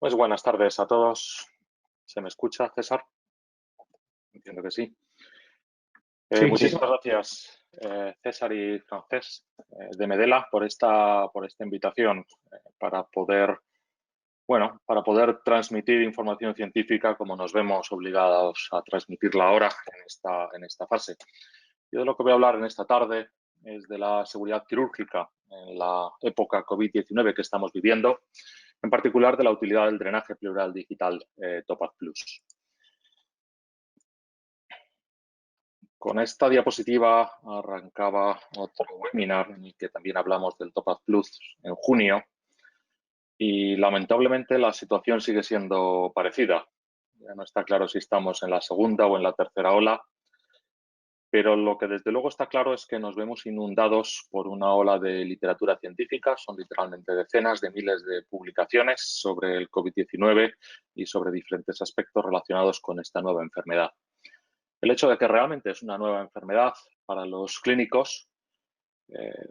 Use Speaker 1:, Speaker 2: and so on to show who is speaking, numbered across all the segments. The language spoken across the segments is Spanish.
Speaker 1: Pues buenas tardes a todos. ¿Se me escucha, César? Entiendo que sí.
Speaker 2: Sí, sí.
Speaker 1: Muchísimas gracias, César y Francés de Medela, por esta invitación para poder, para poder transmitir información científica como nos vemos obligados a transmitirla ahora en esta fase. Yo de lo que voy a hablar en esta tarde es de la seguridad quirúrgica en la época COVID-19 que estamos viviendo, en particular de la utilidad del drenaje pleural digital Topaz Plus. Con esta diapositiva arrancaba otro webinar en el que también hablamos del Topaz Plus en junio y lamentablemente la situación sigue siendo parecida. Ya no está claro si estamos en la segunda o en la tercera ola, pero lo que desde luego está claro es que nos vemos inundados por una ola de literatura científica. Son literalmente decenas de miles de publicaciones sobre el COVID-19 y sobre diferentes aspectos relacionados con esta nueva enfermedad. El hecho de que realmente es una nueva enfermedad para los clínicos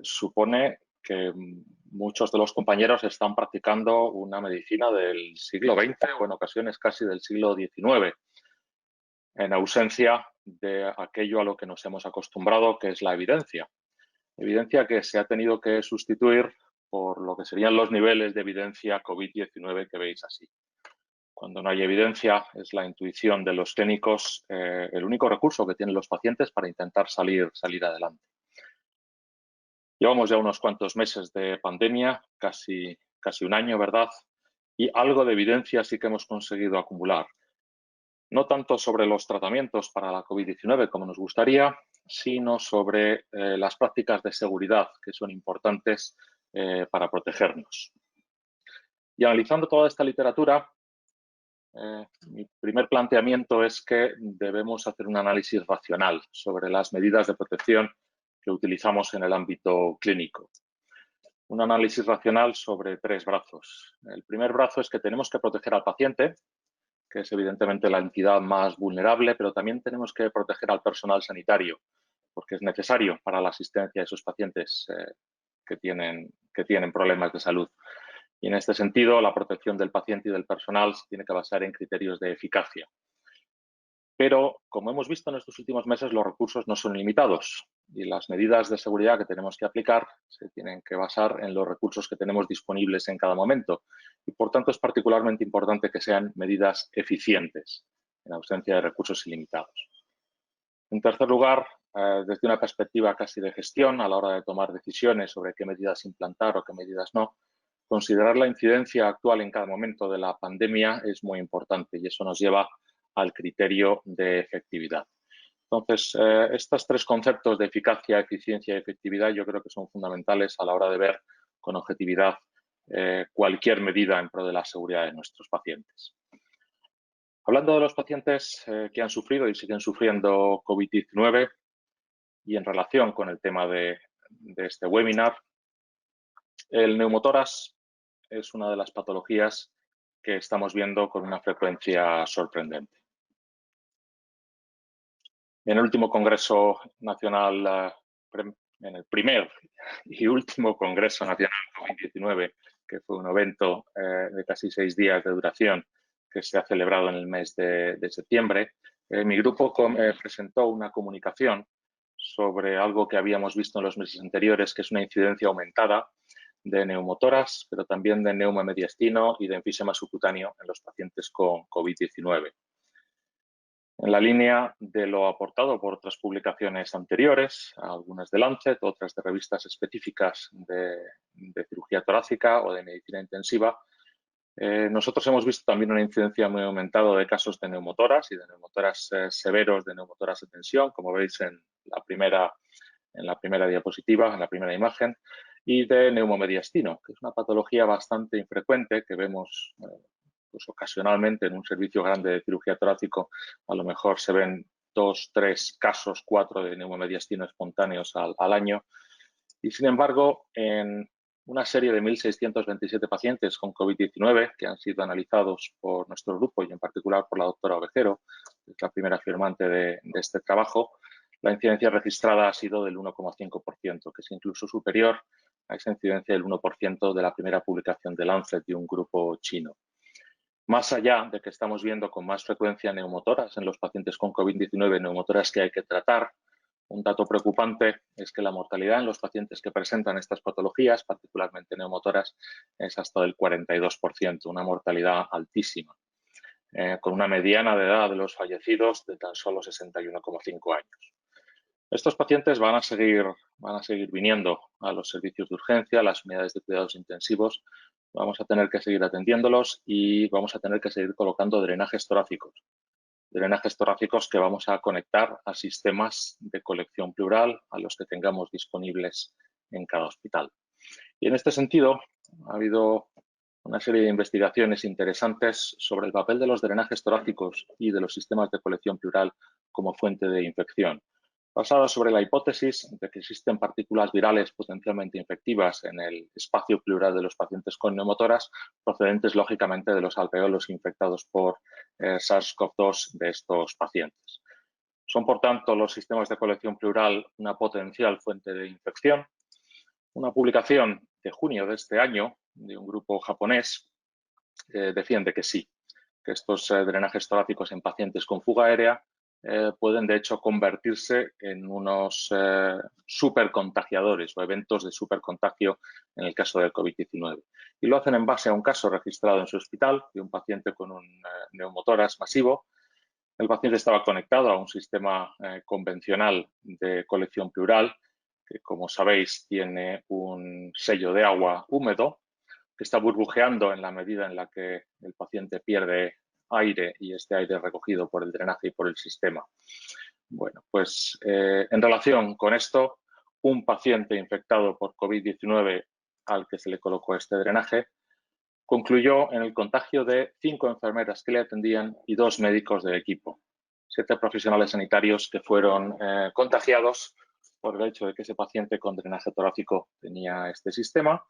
Speaker 1: supone que muchos de los compañeros están practicando una medicina del siglo XX o en ocasiones casi del siglo XIX, en ausencia de aquello a lo que nos hemos acostumbrado, que es la evidencia. Evidencia que se ha tenido que sustituir por lo que serían los niveles de evidencia COVID-19 que veis así. Cuando no hay evidencia, es la intuición de los clínicos el único recurso que tienen los pacientes para intentar salir adelante. Llevamos ya unos cuantos meses de pandemia, casi un año, ¿verdad? Y algo de evidencia sí que hemos conseguido acumular. No tanto sobre los tratamientos para la COVID-19 como nos gustaría, sino sobre las prácticas de seguridad que son importantes para protegernos. Y analizando toda esta literatura, mi primer planteamiento es que debemos hacer un análisis racional sobre las medidas de protección que utilizamos en el ámbito clínico. Un análisis racional sobre tres brazos. El primer brazo es que tenemos que proteger al paciente, que es evidentemente la entidad más vulnerable, pero también tenemos que proteger al personal sanitario, porque es necesario para la asistencia de esos pacientes que tienen problemas de salud. Y en este sentido, la protección del paciente y del personal se tiene que basar en criterios de eficacia. Pero, como hemos visto en estos últimos meses, los recursos no son limitados y las medidas de seguridad que tenemos que aplicar se tienen que basar en los recursos que tenemos disponibles en cada momento. Y, por tanto, es particularmente importante que sean medidas eficientes en ausencia de recursos ilimitados. En tercer lugar, desde una perspectiva casi de gestión, a la hora de tomar decisiones sobre qué medidas implantar o qué medidas no, considerar la incidencia actual en cada momento de la pandemia es muy importante y eso nos lleva al criterio de efectividad. Entonces, estos tres conceptos de eficacia, eficiencia y efectividad yo creo que son fundamentales a la hora de ver con objetividad cualquier medida en pro de la seguridad de nuestros pacientes. Hablando de los pacientes que han sufrido y siguen sufriendo COVID-19 y en relación con el tema de este webinar, el neumotórax es una de las patologías que estamos viendo con una frecuencia sorprendente. En el último Congreso Nacional, en el primer y último Congreso Nacional COVID-19, que fue un evento de casi 6 días de duración que se ha celebrado en el mes de septiembre, mi grupo presentó una comunicación sobre algo que habíamos visto en los meses anteriores, que es una incidencia aumentada de neumotórax, pero también de neumomediastino y de enfisema subcutáneo en los pacientes con COVID-19. En la línea de lo aportado por otras publicaciones anteriores, algunas de Lancet, otras de revistas específicas de cirugía torácica o de medicina intensiva, nosotros hemos visto también una incidencia muy aumentada de casos de neumotórax y de neumotórax severos, de neumotórax de tensión, como veis en la primera diapositiva, en la primera imagen, y de neumomediastino, que es una patología bastante infrecuente que vemos pues ocasionalmente en un servicio grande de cirugía torácico. A lo mejor se ven 2, 3 casos, 4 de neumomediastino espontáneos al año. Y sin embargo, en una serie de 1.627 pacientes con COVID-19 que han sido analizados por nuestro grupo y en particular por la doctora Ovejero, que es la primera firmante de este trabajo, la incidencia registrada ha sido del 1,5%, que es incluso superior a esa incidencia del 1% de la primera publicación de Lancet de un grupo chino. Más allá de que estamos viendo con más frecuencia neumotoras en los pacientes con COVID-19, neumotoras que hay que tratar, un dato preocupante es que la mortalidad en los pacientes que presentan estas patologías, particularmente neumotoras, es hasta del 42%, una mortalidad altísima, con una mediana de edad de los fallecidos de tan solo 61,5 años. Estos pacientes van a seguir viniendo a los servicios de urgencia, a las unidades de cuidados intensivos. Vamos a tener que seguir atendiéndolos y vamos a tener que seguir colocando drenajes torácicos. Drenajes torácicos que vamos a conectar a sistemas de colección pleural a los que tengamos disponibles en cada hospital. Y en este sentido, ha habido una serie de investigaciones interesantes sobre el papel de los drenajes torácicos y de los sistemas de colección pleural como fuente de infección, basadas sobre la hipótesis de que existen partículas virales potencialmente infectivas en el espacio pleural de los pacientes con neumotoras, procedentes lógicamente de los alveolos infectados por SARS-CoV-2 de estos pacientes. Son, por tanto, los sistemas de colección pleural una potencial fuente de infección. Una publicación de junio de este año de un grupo japonés defiende que sí, que estos drenajes torácicos en pacientes con fuga aérea pueden de hecho convertirse en unos supercontagiadores o eventos de supercontagio en el caso del COVID-19. Y lo hacen en base a un caso registrado en su hospital de un paciente con un neumotórax masivo. El paciente estaba conectado a un sistema convencional de colección pleural que, como sabéis, tiene un sello de agua húmedo que está burbujeando en la medida en la que el paciente pierde aire y este aire es recogido por el drenaje y por el sistema. Bueno, pues en relación con esto, un paciente infectado por COVID-19 al que se le colocó este drenaje concluyó en el contagio de 5 enfermeras que le atendían y 2 médicos del equipo. 7 profesionales sanitarios que fueron contagiados por el hecho de que ese paciente con drenaje torácico tenía este sistema,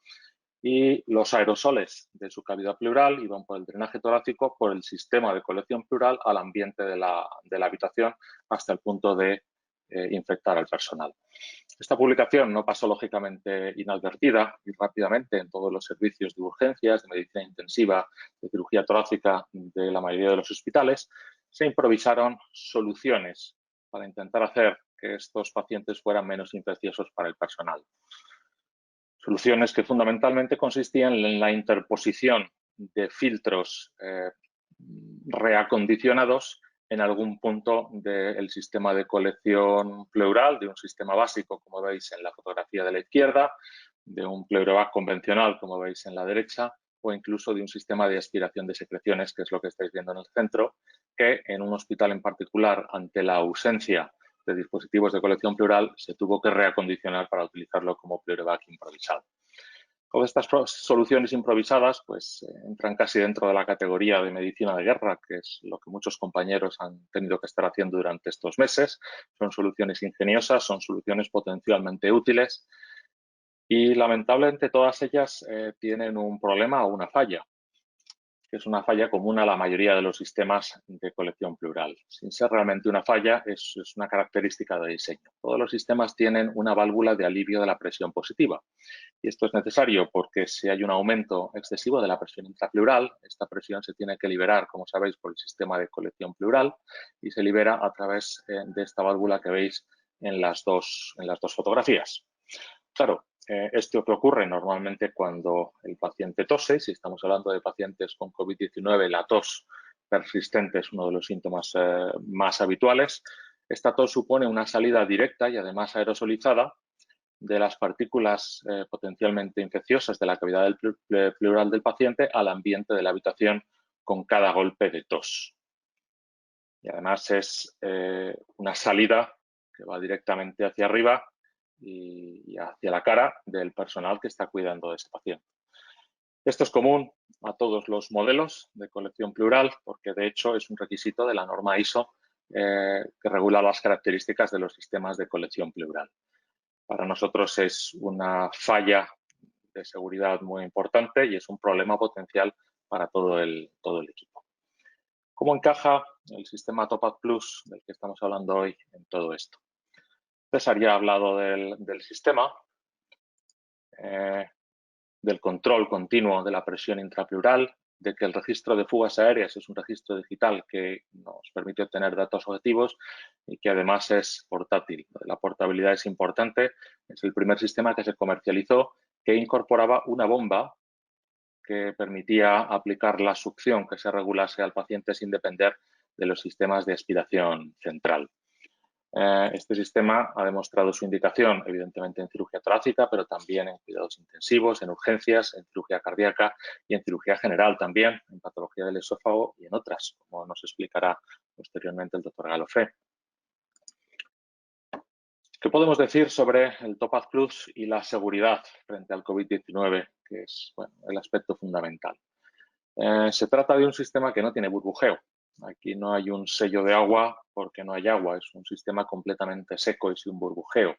Speaker 1: y los aerosoles de su cavidad pleural iban por el drenaje torácico, por el sistema de colección pleural al ambiente de la habitación hasta el punto de infectar al personal. Esta publicación no pasó lógicamente inadvertida y rápidamente en todos los servicios de urgencias, de medicina intensiva, de cirugía torácica de la mayoría de los hospitales. Se improvisaron soluciones para intentar hacer que estos pacientes fueran menos infecciosos para el personal. Soluciones que fundamentalmente consistían en la interposición de filtros reacondicionados en algún punto del sistema de colección pleural, de un sistema básico, como veis en la fotografía de la izquierda, de un pleurovac convencional, como veis en la derecha, o incluso de un sistema de aspiración de secreciones, que es lo que estáis viendo en el centro, que en un hospital en particular, ante la ausencia de dispositivos de colección pleural, se tuvo que reacondicionar para utilizarlo como pleurovac improvisado. Todas estas soluciones improvisadas pues, entran casi dentro de la categoría de medicina de guerra, que es lo que muchos compañeros han tenido que estar haciendo durante estos meses. Son soluciones ingeniosas, son soluciones potencialmente útiles y lamentablemente todas ellas tienen un problema o una falla, que es una falla común a la mayoría de los sistemas de colección pleural. Sin ser realmente una falla, es una característica de diseño. Todos los sistemas tienen una válvula de alivio de la presión positiva. Y esto es necesario porque si hay un aumento excesivo de la presión intrapleural, esta presión se tiene que liberar, como sabéis, por el sistema de colección pleural y se libera a través de esta válvula que veis en las dos fotografías. Claro, esto que ocurre normalmente cuando el paciente tose. Si estamos hablando de pacientes con COVID-19, la tos persistente es uno de los síntomas más habituales. Esta tos supone una salida directa y además aerosolizada de las partículas potencialmente infecciosas de la cavidad del pleural del paciente al ambiente de la habitación con cada golpe de tos. Y además es una salida que va directamente hacia arriba y hacia la cara del personal que está cuidando de ese paciente. Esto es común a todos los modelos de colección pleural porque de hecho es un requisito de la norma ISO que regula las características de los sistemas de colección pleural. Para nosotros es una falla de seguridad muy importante y es un problema potencial para todo el equipo. ¿Cómo encaja el sistema TOPAZ Plus del que estamos hablando hoy en todo esto? César ya ha hablado del sistema, del control continuo de la presión intrapleural de que el registro de fugas aéreas es un registro digital que nos permite obtener datos objetivos y que además es portátil. La portabilidad es importante. Es el primer sistema que se comercializó que incorporaba una bomba que permitía aplicar la succión que se regulase al paciente sin depender de los sistemas de aspiración central. Este sistema ha demostrado su indicación, evidentemente, en cirugía torácica, pero también en cuidados intensivos, en urgencias, en cirugía cardíaca y en cirugía general también, en patología del esófago y en otras, como nos explicará posteriormente el doctor Galofré. ¿Qué podemos decir sobre el Topaz Plus y la seguridad frente al COVID-19, que es el aspecto fundamental? Se trata de un sistema que no tiene burbujeo. Aquí no hay un sello de agua porque no hay agua, es un sistema completamente seco y sin burbujeo.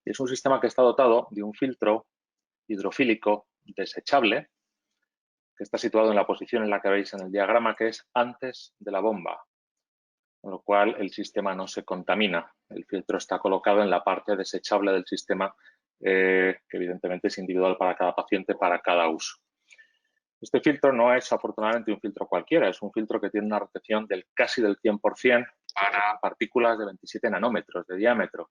Speaker 1: Y es un sistema que está dotado de un filtro hidrofílico desechable que está situado en la posición en la que veis en el diagrama, que es antes de la bomba, con lo cual el sistema no se contamina. El filtro está colocado en la parte desechable del sistema, que evidentemente es individual para cada paciente, para cada uso. Este filtro no es afortunadamente un filtro cualquiera, es un filtro que tiene una retención del casi del 100% para partículas de 27 nanómetros de diámetro.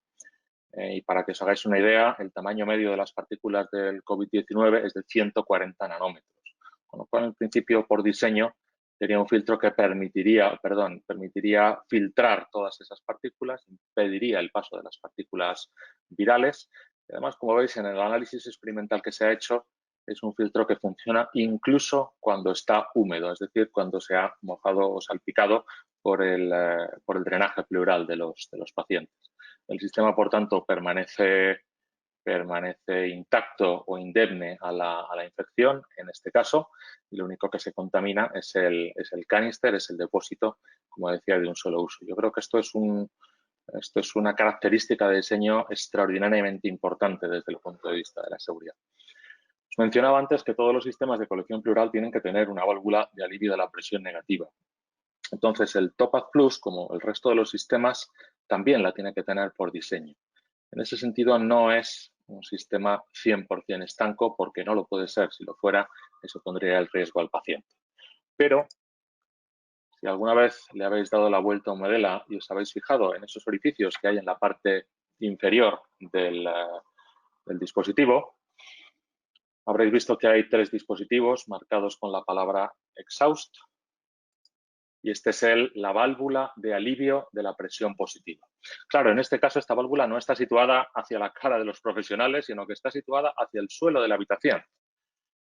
Speaker 1: Y para que os hagáis una idea, el tamaño medio de las partículas del COVID-19 es de 140 nanómetros. Con lo cual, en principio, por diseño, sería un filtro que permitiría filtrar todas esas partículas, impediría el paso de las partículas virales. Y además, como veis en el análisis experimental que se ha hecho, es un filtro que funciona incluso cuando está húmedo, es decir, cuando se ha mojado o salpicado por el drenaje pleural de los pacientes. El sistema, por tanto, permanece intacto o indemne a la infección, en este caso, y lo único que se contamina es el canister, es el depósito, como decía, de un solo uso. Yo creo que esto es una característica de diseño extraordinariamente importante desde el punto de vista de la seguridad. Os mencionaba antes que todos los sistemas de colección pleural tienen que tener una válvula de alivio de la presión negativa. Entonces, el Topaz Plus, como el resto de los sistemas, también la tiene que tener por diseño. En ese sentido, no es un sistema 100% estanco, porque no lo puede ser. Si lo fuera, eso pondría el riesgo al paciente. Pero, si alguna vez le habéis dado la vuelta a un Medela y os habéis fijado en esos orificios que hay en la parte inferior del dispositivo, habréis visto que hay 3 dispositivos marcados con la palabra exhaust, y este es la válvula de alivio de la presión positiva. Claro, en este caso esta válvula no está situada hacia la cara de los profesionales, sino que está situada hacia el suelo de la habitación.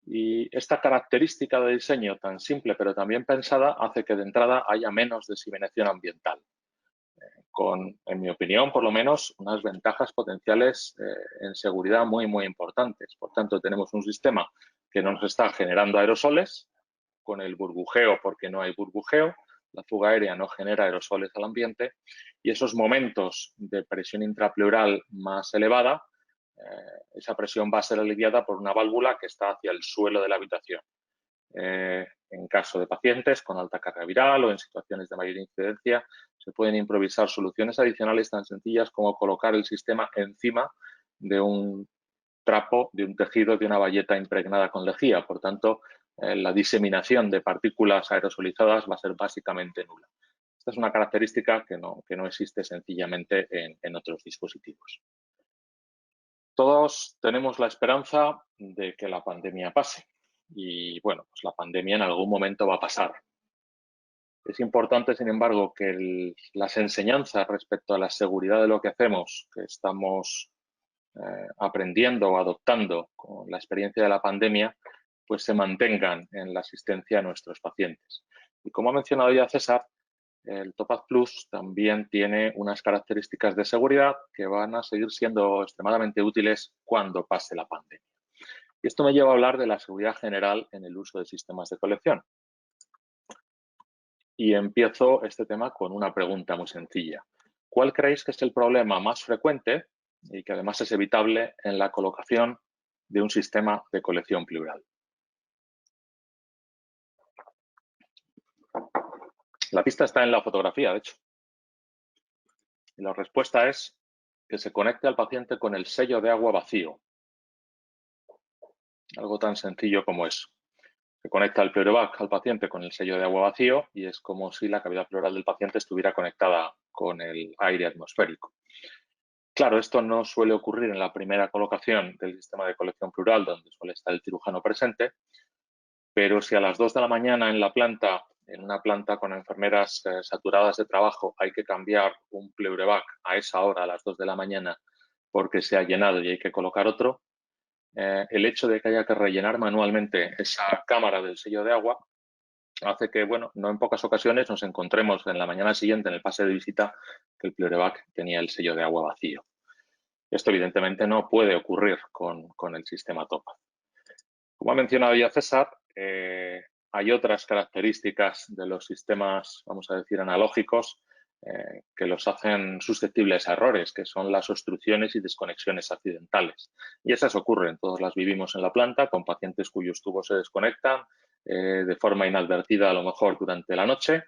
Speaker 1: Y esta característica de diseño tan simple pero también pensada hace que de entrada haya menos diseminación ambiental, con, en mi opinión, por lo menos, unas ventajas potenciales en seguridad muy, muy importantes. Por tanto, tenemos un sistema que no nos está generando aerosoles, con el burbujeo porque no hay burbujeo, la fuga aérea no genera aerosoles al ambiente y esos momentos de presión intrapleural más elevada, esa presión va a ser aliviada por una válvula que está hacia el suelo de la habitación. En caso de pacientes con alta carga viral o en situaciones de mayor incidencia, se pueden improvisar soluciones adicionales tan sencillas como colocar el sistema encima de un trapo, de un tejido, de una bayeta impregnada con lejía. Por tanto, la diseminación de partículas aerosolizadas va a ser básicamente nula. Esta es una característica que no existe sencillamente en otros dispositivos. Todos tenemos la esperanza de que la pandemia pase y, bueno, pues la pandemia en algún momento va a pasar. Es importante, sin embargo, que las enseñanzas respecto a la seguridad de lo que hacemos, que estamos aprendiendo o adoptando con la experiencia de la pandemia, pues se mantengan en la asistencia a nuestros pacientes. Y como ha mencionado ya César, el Topaz Plus también tiene unas características de seguridad que van a seguir siendo extremadamente útiles cuando pase la pandemia. Y esto me lleva a hablar de la seguridad general en el uso de sistemas de colección. Y empiezo este tema con una pregunta muy sencilla. ¿Cuál creéis que es el problema más frecuente y que además es evitable en la colocación de un sistema de colección pleural? La pista está en la fotografía, de hecho. Y la respuesta es que se conecte al paciente con el sello de agua vacío. Algo tan sencillo como eso. Se conecta el pleurovac al paciente con el sello de agua vacío y es como si la cavidad pleural del paciente estuviera conectada con el aire atmosférico. Claro, esto no suele ocurrir en la primera colocación del sistema de colección pleural, donde suele estar el cirujano presente, pero si a las 2 de la mañana en la planta, en una planta con enfermeras saturadas de trabajo, hay que cambiar un pleurovac a esa hora, a las 2 de la mañana, porque se ha llenado y hay que colocar otro, el hecho de que haya que rellenar manualmente esa cámara del sello de agua hace que, bueno, no en pocas ocasiones nos encontremos en la mañana siguiente en el pase de visita que el pleurovac tenía el sello de agua vacío. Esto evidentemente no puede ocurrir con el sistema TOPAZ. Como ha mencionado ya César, hay otras características de los sistemas, vamos a decir, analógicos, que los hacen susceptibles a errores, que son las obstrucciones y desconexiones accidentales. Y esas ocurren, todas las vivimos en la planta, con pacientes cuyos tubos se desconectan de forma inadvertida a lo mejor durante la noche.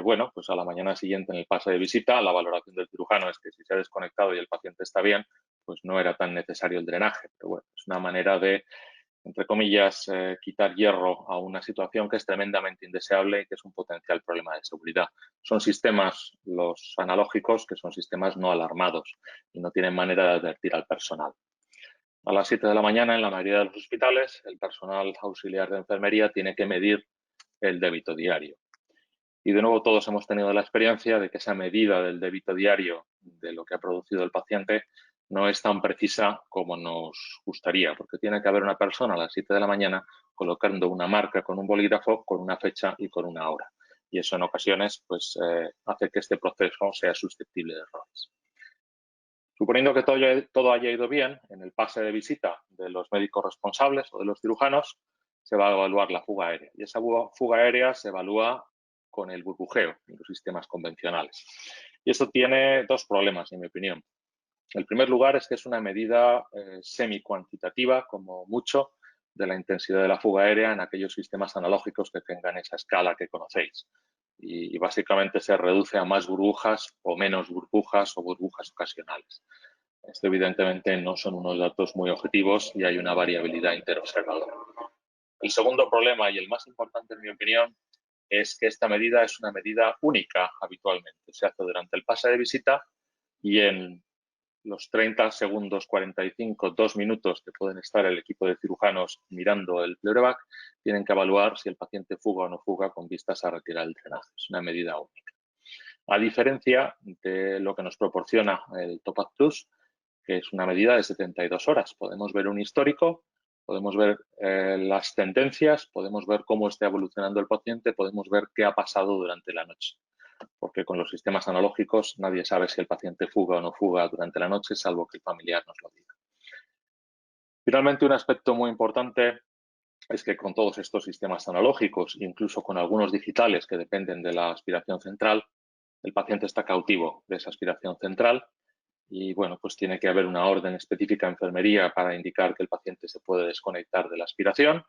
Speaker 1: Bueno, pues a la mañana siguiente en el pase de visita, la valoración del cirujano es que si se ha desconectado y el paciente está bien, pues no era tan necesario el drenaje. Pero bueno, es una manera de, entre comillas, quitar hierro a una situación que es tremendamente indeseable y que es un potencial problema de seguridad. Son sistemas, los analógicos, que son sistemas no alarmados y no tienen manera de advertir al personal. A las 7 de la mañana, en la mayoría de los hospitales, el personal auxiliar de enfermería tiene que medir el débito diario. Y de nuevo todos hemos tenido la experiencia de que esa medida del débito diario de lo que ha producido el paciente no es tan precisa como nos gustaría, porque tiene que haber una persona a las 7 de la mañana colocando una marca con un bolígrafo, con una fecha y con una hora. Y eso en ocasiones pues, hace que este proceso sea susceptible de errores. Suponiendo que todo haya ido bien, en el pase de visita de los médicos responsables o de los cirujanos, se va a evaluar la fuga aérea. Y esa fuga aérea se evalúa con el burbujeo en los sistemas convencionales. Y esto tiene dos problemas, en mi opinión. El primer lugar es que es una medida semi-cuantitativa, como mucho, de la intensidad de la fuga aérea en aquellos sistemas analógicos que tengan esa escala que conocéis. Y básicamente se reduce a más burbujas o menos burbujas o burbujas ocasionales. Esto evidentemente no son unos datos muy objetivos y hay una variabilidad interobservadora. El segundo problema y el más importante en mi opinión es que esta medida es una medida única habitualmente. Se hace durante el pase de visita y en los 30 segundos, 45, 2 minutos que pueden estar el equipo de cirujanos mirando el pleurovac, tienen que evaluar si el paciente fuga o no fuga con vistas a retirar el drenaje. Es una medida única. A diferencia de lo que nos proporciona el TOPAZ Plus, que es una medida de 72 horas. Podemos ver un histórico, podemos ver las tendencias, podemos ver cómo está evolucionando el paciente, podemos ver qué ha pasado durante la noche. Porque con los sistemas analógicos nadie sabe si el paciente fuga o no fuga durante la noche, salvo que el familiar nos lo diga. Finalmente, un aspecto muy importante es que con todos estos sistemas analógicos, incluso con algunos digitales que dependen de la aspiración central, el paciente está cautivo de esa aspiración central y, bueno, pues tiene que haber una orden específica en enfermería para indicar que el paciente se puede desconectar de la aspiración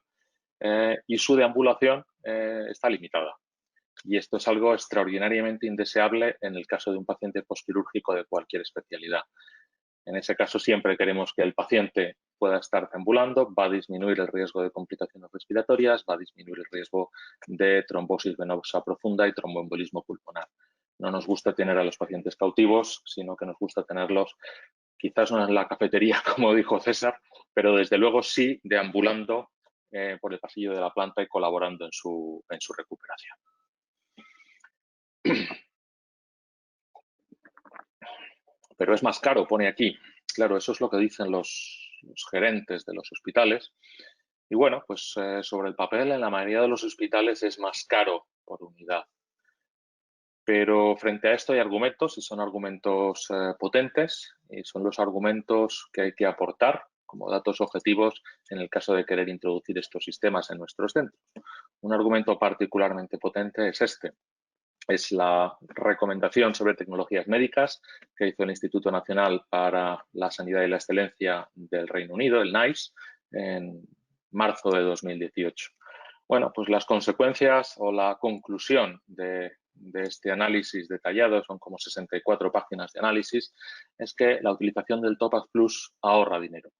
Speaker 1: y su deambulación está limitada. Y esto es algo extraordinariamente indeseable en el caso de un paciente postquirúrgico de cualquier especialidad. En ese caso, siempre queremos que el paciente pueda estar deambulando, va a disminuir el riesgo de complicaciones respiratorias, va a disminuir el riesgo de trombosis venosa profunda y tromboembolismo pulmonar. No nos gusta tener a los pacientes cautivos, sino que nos gusta tenerlos quizás no en la cafetería, como dijo César, pero desde luego sí deambulando por el pasillo de la planta y colaborando en su recuperación. Pero es más caro, pone aquí. Claro, eso es lo que dicen los gerentes de los hospitales. Y bueno, pues sobre el papel, en la mayoría de los hospitales es más caro por unidad. Pero frente a esto hay argumentos, y son argumentos potentes, y son los argumentos que hay que aportar como datos objetivos en el caso de querer introducir estos sistemas en nuestros centros. Un argumento particularmente potente es este. Es la recomendación sobre tecnologías médicas que hizo el Instituto Nacional para la Sanidad y la Excelencia del Reino Unido, el NICE, en marzo de 2018. Bueno, pues las consecuencias o la conclusión de este análisis detallado, son como 64 páginas de análisis, es que la utilización del TOPAZ Plus ahorra dinero.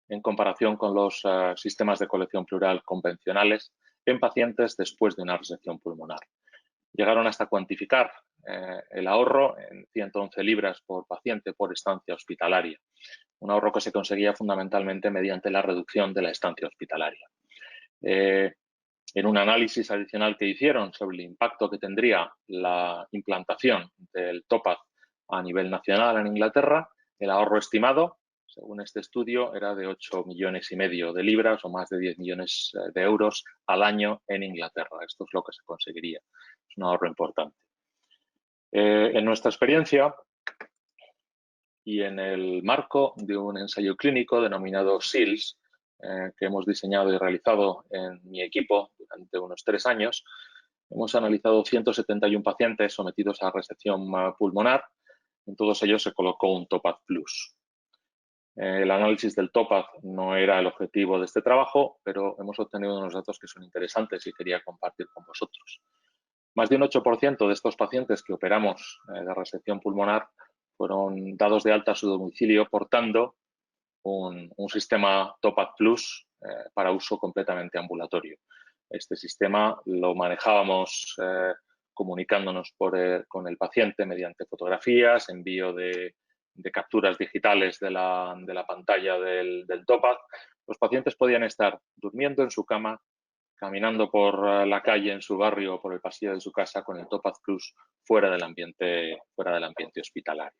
Speaker 1: en comparación con los sistemas de colección pleural convencionales en pacientes después de una resección pulmonar. Llegaron hasta cuantificar el ahorro en 111 libras por paciente por estancia hospitalaria, un ahorro que se conseguía fundamentalmente mediante la reducción de la estancia hospitalaria. En un análisis adicional que hicieron sobre el impacto que tendría la implantación del TOPAZ a nivel nacional en Inglaterra, el ahorro estimado, según este estudio, era de 8,5 millones de libras o más de 10 millones de euros al año en Inglaterra. Esto es lo que se conseguiría. Es un ahorro importante. En nuestra experiencia y en el marco de un ensayo clínico denominado SEALS, que hemos diseñado y realizado en mi equipo durante unos 3 años, hemos analizado 171 pacientes sometidos a resección pulmonar. En todos ellos se colocó un TOPAZ Plus. El análisis del TOPAZ no era el objetivo de este trabajo, pero hemos obtenido unos datos que son interesantes y quería compartir con vosotros. Más de un 8% de estos pacientes que operamos de resección pulmonar fueron dados de alta a su domicilio portando un sistema TOPAZ Plus para uso completamente ambulatorio. Este sistema lo manejábamos comunicándonos con el paciente mediante fotografías, envío de capturas digitales de la pantalla del TOPAZ. Los pacientes podían estar durmiendo en su cama, caminando por la calle en su barrio o por el pasillo de su casa con el TOPAZ Plus fuera del ambiente hospitalario.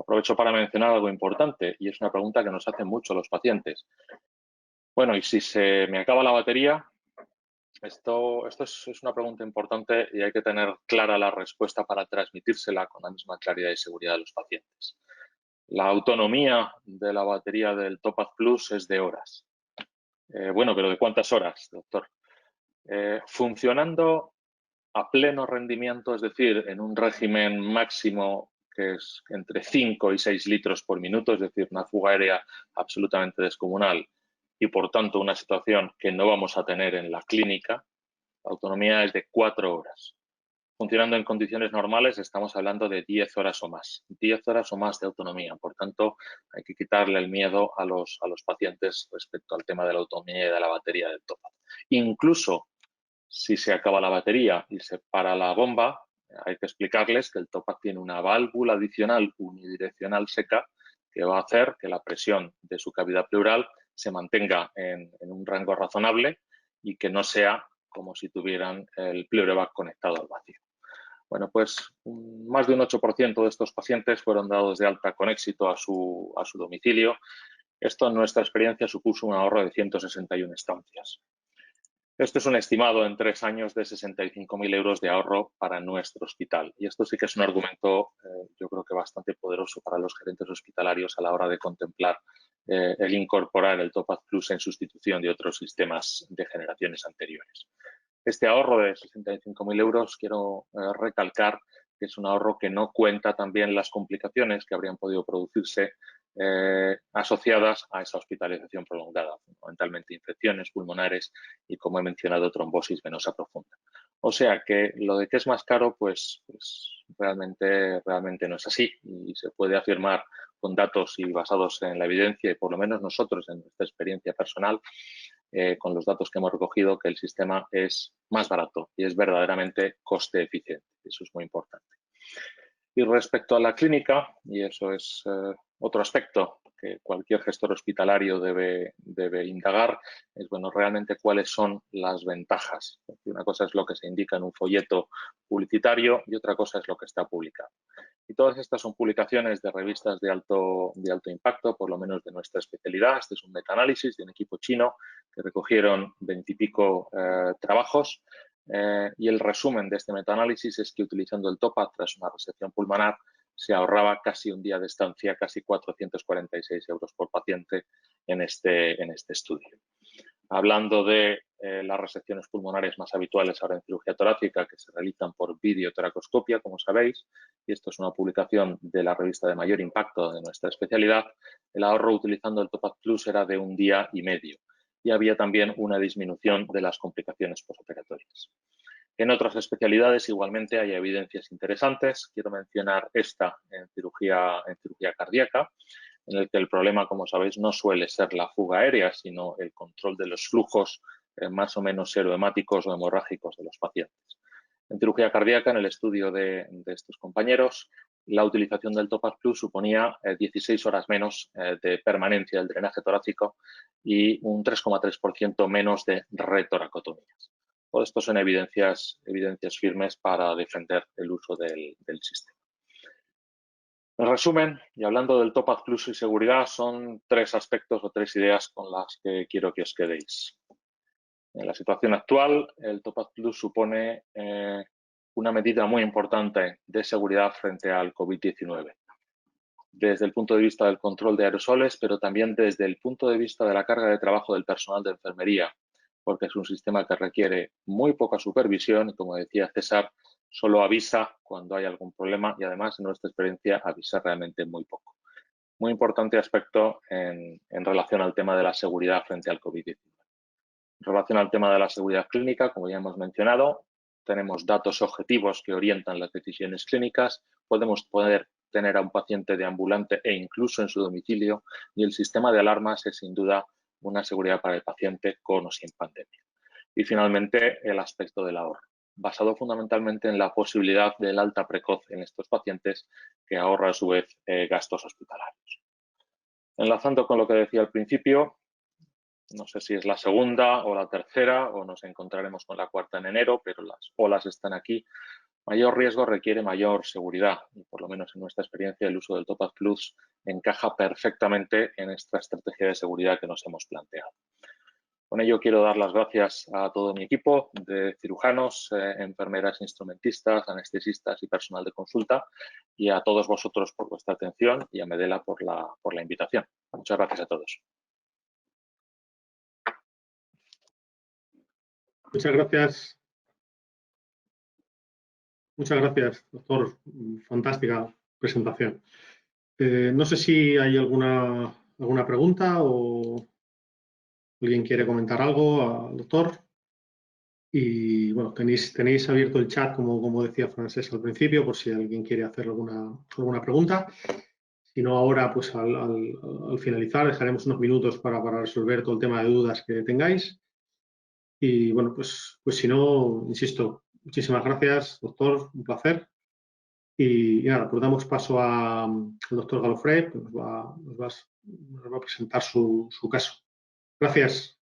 Speaker 1: Aprovecho para mencionar algo importante y es una pregunta que nos hacen mucho los pacientes. Bueno, ¿y si se me acaba la batería? Esto es una pregunta importante y hay que tener clara la respuesta para transmitírsela con la misma claridad y seguridad a los pacientes. La autonomía de la batería del TOPAZ Plus es de horas. Bueno, pero ¿de cuántas horas, doctor? Funcionando a pleno rendimiento, es decir, en un régimen máximo que es entre 5 y 6 litros por minuto, es decir, una fuga aérea absolutamente descomunal y, por tanto, una situación que no vamos a tener en la clínica, la autonomía es de 4 horas. Funcionando en condiciones normales estamos hablando de 10 horas o más. 10 horas o más de autonomía. Por tanto, hay que quitarle el miedo a los pacientes respecto al tema de la autonomía y de la batería del TOPAZ. Incluso si se acaba la batería y se para la bomba, hay que explicarles que el TOPAZ tiene una válvula adicional unidireccional seca que va a hacer que la presión de su cavidad pleural se mantenga en un rango razonable y que no sea como si tuvieran el pleurovac conectado al vacío. Bueno, pues más de un 8% de estos pacientes fueron dados de alta con éxito a su domicilio. Esto, en nuestra experiencia, supuso un ahorro de 161 estancias. Esto es un estimado en 3 años de 65.000 euros de ahorro para nuestro hospital. Y esto sí que es un argumento, yo creo que bastante poderoso para los gerentes hospitalarios a la hora de contemplar el incorporar el TOPAZ Plus en sustitución de otros sistemas de generaciones anteriores. Este ahorro de 65.000 euros, quiero recalcar que es un ahorro que no cuenta también las complicaciones que habrían podido producirse asociadas a esa hospitalización prolongada, fundamentalmente infecciones pulmonares y, como he mencionado, trombosis venosa profunda. O sea que lo de que es más caro, pues realmente no es así y se puede afirmar con datos y basados en la evidencia y por lo menos nosotros en nuestra experiencia personal con los datos que hemos recogido que el sistema es más barato y es verdaderamente coste eficiente. Eso es muy importante. Y respecto a la clínica, y eso es otro aspecto que cualquier gestor hospitalario debe indagar, es bueno, realmente cuáles son las ventajas. Porque una cosa es lo que se indica en un folleto publicitario y otra cosa es lo que está publicado. Y todas estas son publicaciones de revistas de alto impacto, por lo menos de nuestra especialidad. Este es un metaanálisis de un equipo chino que recogieron 20 y pico trabajos. Y el resumen de este metaanálisis es que utilizando el TOPAZ tras una resección pulmonar se ahorraba casi un día de estancia, casi 446 euros por paciente en este estudio. Hablando de las resecciones pulmonares más habituales ahora en cirugía torácica que se realizan por videotoracoscopia, como sabéis, y esto es una publicación de la revista de mayor impacto de nuestra especialidad, el ahorro utilizando el TOPAZ Plus era de 1 día y medio y había también una disminución de las complicaciones postoperatorias. En otras especialidades igualmente hay evidencias interesantes. Quiero mencionar esta en cirugía cardíaca. en el que el problema, como sabéis, no suele ser la fuga aérea, sino el control de los flujos más o menos serohemáticos o hemorrágicos de los pacientes. En cirugía cardíaca, en el estudio de estos compañeros, la utilización del Topaz Plus suponía 16 horas menos de permanencia del drenaje torácico y un 3,3% menos de retoracotomías. Todo esto son evidencias firmes para defender el uso del sistema. En resumen, y hablando del Topaz Plus y seguridad, son 3 aspectos o 3 ideas con las que quiero que os quedéis. En la situación actual, el Topaz Plus supone una medida muy importante de seguridad frente al COVID-19. Desde el punto de vista del control de aerosoles, pero también desde el punto de vista de la carga de trabajo del personal de enfermería, porque es un sistema que requiere muy poca supervisión y, como decía César, solo avisa cuando hay algún problema y, además, en nuestra experiencia, avisa realmente muy poco. Muy importante aspecto en relación al tema de la seguridad frente al COVID-19. En relación al tema de la seguridad clínica, como ya hemos mencionado, tenemos datos objetivos que orientan las decisiones clínicas, podemos poder tener a un paciente deambulante e incluso en su domicilio, y el sistema de alarmas es sin duda una seguridad para el paciente con o sin pandemia. Y finalmente, el aspecto del ahorro, basado fundamentalmente en la posibilidad del alta precoz en estos pacientes, que ahorra a su vez gastos hospitalarios. Enlazando con lo que decía al principio, no sé si es la segunda o la tercera o nos encontraremos con la cuarta en enero, pero las olas están aquí. Mayor riesgo requiere mayor seguridad y, por lo menos en nuestra experiencia, el uso del Topaz Plus encaja perfectamente en esta estrategia de seguridad que nos hemos planteado. Con ello quiero dar las gracias a todo mi equipo de cirujanos, enfermeras, instrumentistas, anestesistas y personal de consulta, y a todos vosotros por vuestra atención y a Medela por la invitación. Muchas gracias a todos.
Speaker 2: Muchas gracias. Muchas gracias, doctor. Fantástica presentación. No sé si hay alguna pregunta o alguien quiere comentar algo al doctor. Y bueno, tenéis abierto el chat, como decía Francesc al principio, por si alguien quiere hacer alguna pregunta. Si no, ahora, pues al finalizar, dejaremos unos minutos para resolver todo el tema de dudas que tengáis. Y bueno, pues si no, insisto, muchísimas gracias, doctor, un placer. Y nada, pues damos paso al doctor Galofré, que nos va a presentar su caso. Gracias.